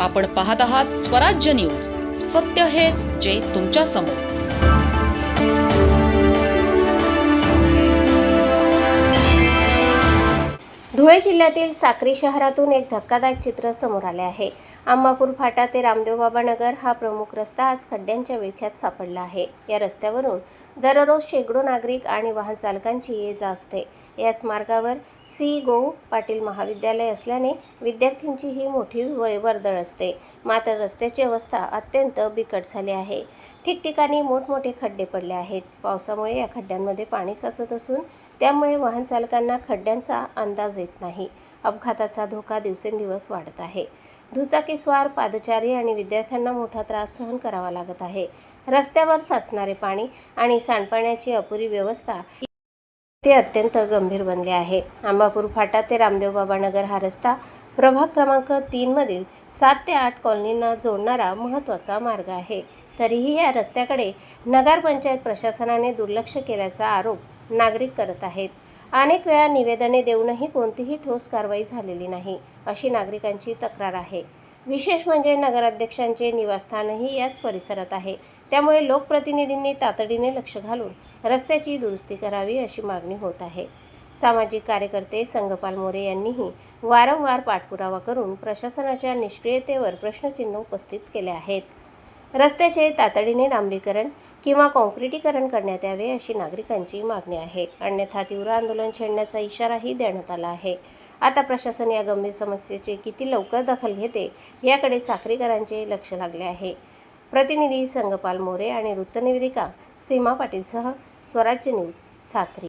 आपण पाहत आहात स्वराज्य न्यूज. सत्य हेच जे तुमच्या समोर. धुळे जिल्ह्यातील साक्री शहरातून एक धक्कादायक चित्र समोर आले आहे. आंबापूर फाटा ते रामदेवबाबा नगर हा प्रमुख रस्ता आज खड्ड्यांच्या विळख्यात सापडला आहे. या रस्त्यावरून दररोज शेकडो नागरिक आणि वाहन चालकांची ये-जा असते. याच मार्गावर गो पाटील महाविद्यालय असल्याने विद्यार्थ्यांचीही मोठी वर्दळ असते. मात्र रस्त्याची अवस्था अत्यंत बिकट झाली आहे. ठिकठिकाणी मोठमोठे खड्डे पडले आहेत. पावसामुळे या खड्ड्यांमध्ये पाणी साचत असून त्यामुळे वाहन चालकांना खड्ड्यांचा अंदाज येत नाही. अपघाताचा धोका दिवसेंदिवस वाढत आहे. दुचाकीस्वार, पादचारी आणि विद्यार्थ्यांना मोठा त्रास सहन करावा लागत आहे. रस्त्यावर साचणारे पाणी आणि सांडपाण्याची अपुरी व्यवस्था ते अत्यंत गंभीर बनले आहे. आंबापूर फाटा ते रामदेवबाबा नगर हा रस्ता प्रभाग क्रमांक 3 मधील 7 ते 8 कॉलनींना जोडणारा महत्त्वाचा मार्ग आहे. तरीही या रस्त्याकडे नगरपंचायत प्रशासनाने दुर्लक्ष केल्याचा आरोप नागरिक करत आहेत. अनेक वेळा निवेदने देऊनही कोणतीही ठोस कारवाई झालेली नाही, अशी नागरिकांची तक्रार आहे. विशेष म्हणजे नगराध्यक्षांचे निवासस्थानही याच परिसरात आहे. त्यामुळे लोकप्रतिनिधींनी तातडीने लक्ष घालून रस्त्याची दुरुस्ती करावी, अशी मागणी होत आहे. सामाजिक कार्यकर्ते संगपाल मोरे यांनीही वारंवार पाठपुरावा करून प्रशासनाच्या निष्क्रियतेवर प्रश्नचिन्ह उपस्थित केले आहेत. रस्त्याचे तातडीने डांबरीकरण किंवा काँक्रिटीकरण करण्यात यावे, अशी नागरिकांची मागणी आहे. अन्यथा तीव्र आंदोलन छेडण्याचा इशाराही देण्यात आला आहे. आता प्रशासन या गंभीर समस्येची किती लवकर दखल घेते याकडे साक्रीकरांचे लक्ष लागले आहे. प्रतिनिधी संगपाल मोरे आणि वृत्तनिवेदिका सीमा पाटीलसह स्वराज्य न्यूज, साक्री.